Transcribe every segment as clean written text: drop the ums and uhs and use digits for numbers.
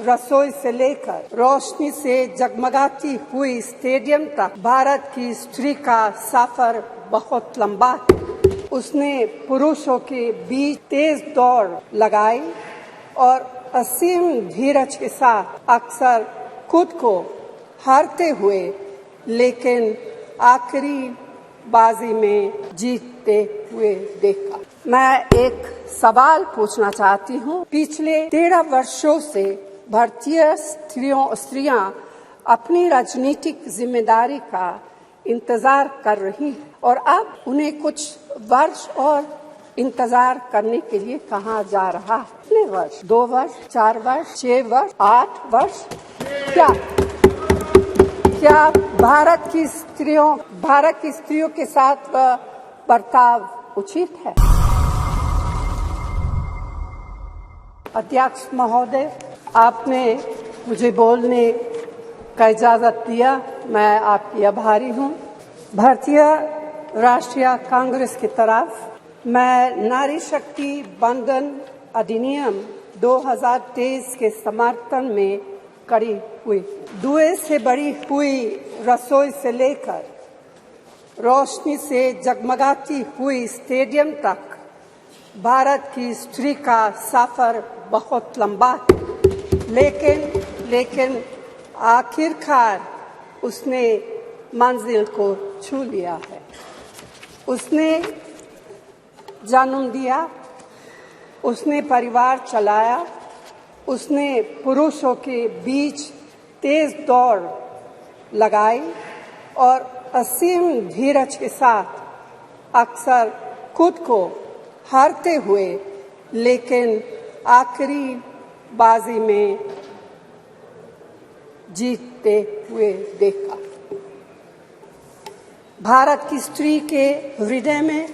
रसोई से लेकर रोशनी से जगमगाती हुई स्टेडियम तक भारत की स्त्री का सफर बहुत लंबा है। उसने पुरुषों के बीच तेज दौड़ लगाई और असीम धीरज के साथ अक्सर खुद को हारते हुए लेकिन आखिरी बाजी में जीतते हुए देखा। मैं एक सवाल पूछना चाहती हूँ। पिछले 13 वर्षों से भारतीय स्त्रियां अपनी राजनीतिक जिम्मेदारी का इंतजार कर रही हैं और अब उन्हें कुछ वर्ष और इंतजार करने के लिए कहा जा रहा है। कितने वर्ष? 2 वर्ष, 4 वर्ष, 6 वर्ष, 8 वर्ष? क्या भारत की स्त्रियों के साथ बर्ताव उचित है? अध्यक्ष महोदय, आपने मुझे बोलने का इजाजत दिया, मैं आपकी आभारी हूँ। भारतीय राष्ट्रीय कांग्रेस की तरफ मैं नारी शक्ति बंधन अधिनियम 2023 के समर्थन में खड़ी हुई। धुएं से भरी हुई रसोई से लेकर रोशनी से जगमगाती हुई स्टेडियम तक भारत की स्त्री का सफर बहुत लंबा है, लेकिन आखिरकार उसने मंजिल को छू लिया है। उसने जन्म दिया, उसने परिवार चलाया, उसने पुरुषों के बीच तेज दौड़ लगाई और असीम धीरज के साथ अक्सर खुद को हारते हुए लेकिन आखिरी बाजी में जीतते हुए देखा। भारत की स्त्री के हृदय में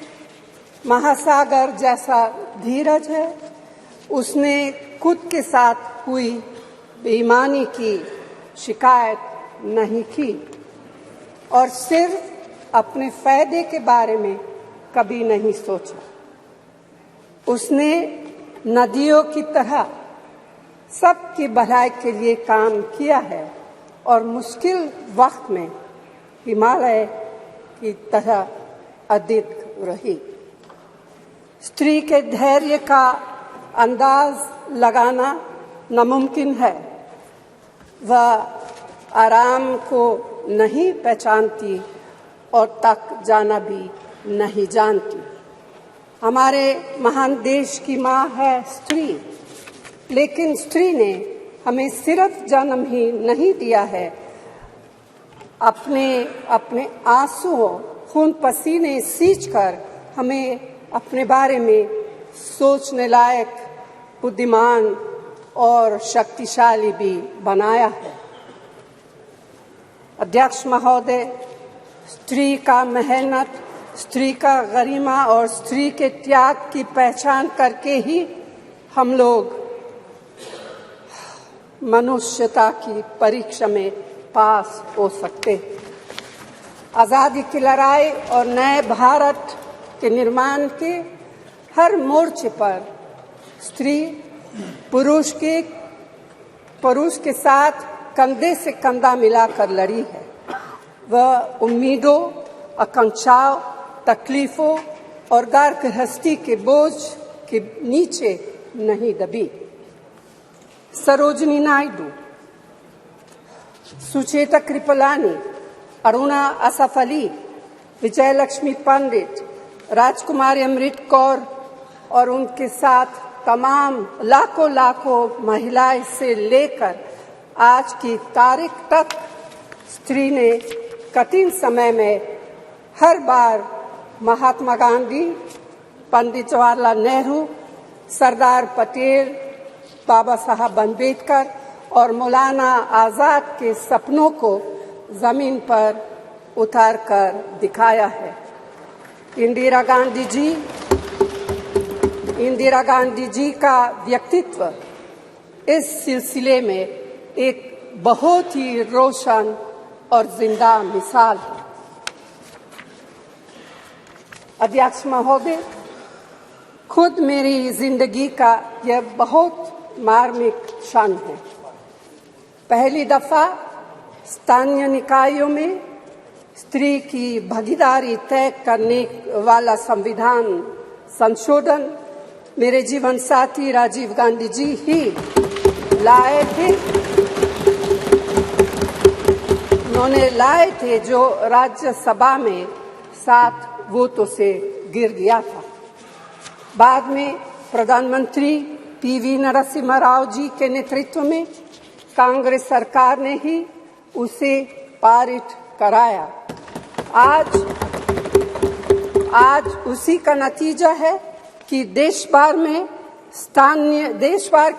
महासागर जैसा धीरज है। उसने खुद के साथ हुई बेईमानी की शिकायत नहीं की और सिर्फ अपने फायदे के बारे में कभी नहीं सोचा। उसने नदियों की तरह सबकी भलाई के लिए काम किया है और मुश्किल वक्त में हिमालय की तरह अडिग रही। स्त्री के धैर्य का अंदाज लगाना नामुमकिन है। वह आराम को नहीं पहचानती और तक जाना भी नहीं जानती। हमारे महान देश की माँ है स्त्री, लेकिन स्त्री ने हमें सिर्फ जन्म ही नहीं दिया है, अपने आंसुओं खून पसीने सींचकर हमें अपने बारे में सोचने लायक, बुद्धिमान और शक्तिशाली भी बनाया है। अध्यक्ष महोदय, स्त्री का मेहनत, स्त्री का गरिमा और स्त्री के त्याग की पहचान करके ही हम लोग मनुष्यता की परीक्षा में पास हो सकते हैं। आज़ादी की लड़ाई और नए भारत के निर्माण के हर मोर्चे पर स्त्री पुरुष के साथ कंधे से कंधा मिलाकर लड़ी है। वह उम्मीदों, आकांक्षाओं, तकलीफों और घर गृहस्थी के बोझ के नीचे नहीं दबी। सरोजिनी नायडू, सुचेता कृपलानी, अरुणा असफ अली, विजयलक्ष्मी पंडित, राजकुमारी अमृत कौर और उनके साथ तमाम लाखों महिलाएं से लेकर आज की तारीख तक स्त्री ने कठिन समय में हर बार महात्मा गांधी, पंडित जवाहरलाल नेहरू, सरदार पटेल, बाबा साहब अम्बेडकर और मौलाना आजाद के सपनों को जमीन पर उतार कर दिखाया है। इंदिरा गांधी जी का व्यक्तित्व इस सिलसिले में एक बहुत ही रोशन और जिंदा मिसाल है। अध्यक्ष महोदय, खुद मेरी जिंदगी का यह बहुत मार्मिक क्षण है। पहली दफा स्थानीय निकायों में स्त्री की भागीदारी तय करने वाला संविधान संशोधन मेरे जीवन साथी राजीव गांधी जी ही लाए थे। उन्होंने लाए थे जो राज्यसभा में 7 वोटों से गिर गया था। बाद में प्रधानमंत्री पीवी नरसिम्हा राव जी के नेतृत्व में कांग्रेस सरकार ने ही उसे पारित कराया। आज उसी का नतीजा है कि देश भर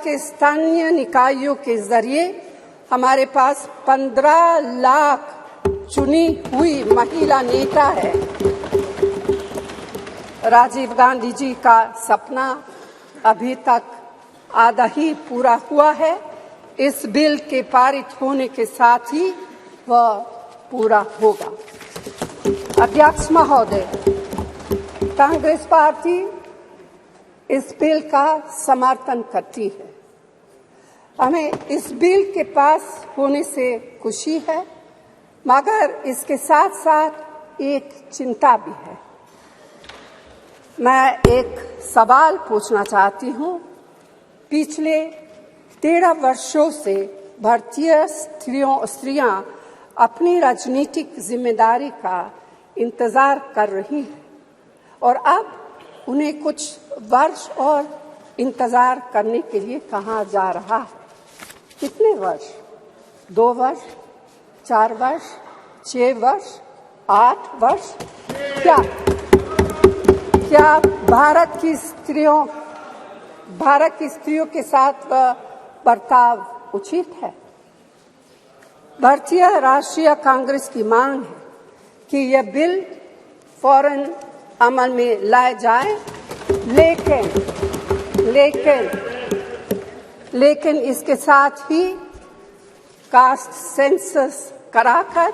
के स्थानीय निकायों के जरिए हमारे पास 15 लाख चुनी हुई महिला नेता है। राजीव गांधी जी का सपना अभी तक आधा ही पूरा हुआ है। इस बिल के पारित होने के साथ ही वह पूरा होगा। अध्यक्ष महोदय, कांग्रेस पार्टी इस बिल का समर्थन करती है। हमें इस बिल के पास होने से खुशी है, मगर इसके साथ साथ एक चिंता भी है। मैं एक सवाल पूछना चाहती हूँ। पिछले 13 वर्षों से भारतीय स्त्रियां अपनी राजनीतिक जिम्मेदारी का इंतजार कर रही हैं और अब उन्हें कुछ वर्ष और इंतजार करने के लिए कहा जा रहा है। कितने वर्ष? 2 वर्ष, 4 वर्ष, 6 वर्ष, 8 वर्ष? क्या भारत की स्त्रियों के साथ बर्ताव उचित है? भारतीय राष्ट्रीय कांग्रेस की मांग है कि यह बिल फौरन अमल में लाया जाए, लेकिन इसके साथ ही कास्ट सेंसस कराकर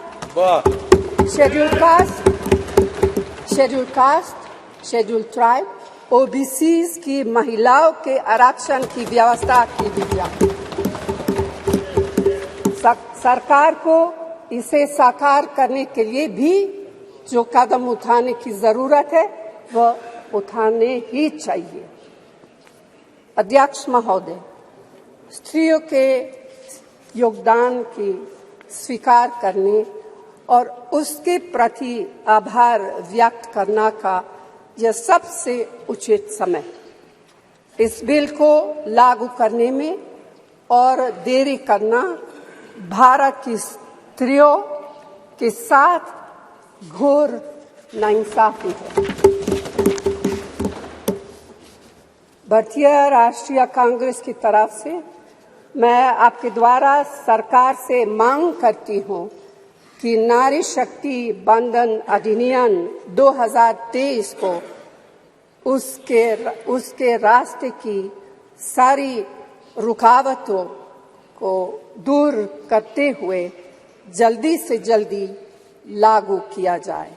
शेड्यूल ट्राइब, ओबीसीज की महिलाओं के आरक्षण की व्यवस्था की जाए। सरकार को इसे साकार करने के लिए भी जो कदम उठाने की जरूरत है वह उठाने ही चाहिए। अध्यक्ष महोदय, स्त्रियों के योगदान की स्वीकार करने और उसके प्रति आभार व्यक्त करना का यह सबसे उचित समय। इस बिल को लागू करने में और देरी करना भारत की स्त्रियों के साथ घोर नाइंसाफी है। भारतीय राष्ट्रीय कांग्रेस की तरफ से मैं आपके द्वारा सरकार से मांग करती हूं कि नारी शक्ति बंधन अधिनियम 2023 को उसके रास्ते की सारी रुकावटों को दूर करते हुए जल्दी से जल्दी लागू किया जाए।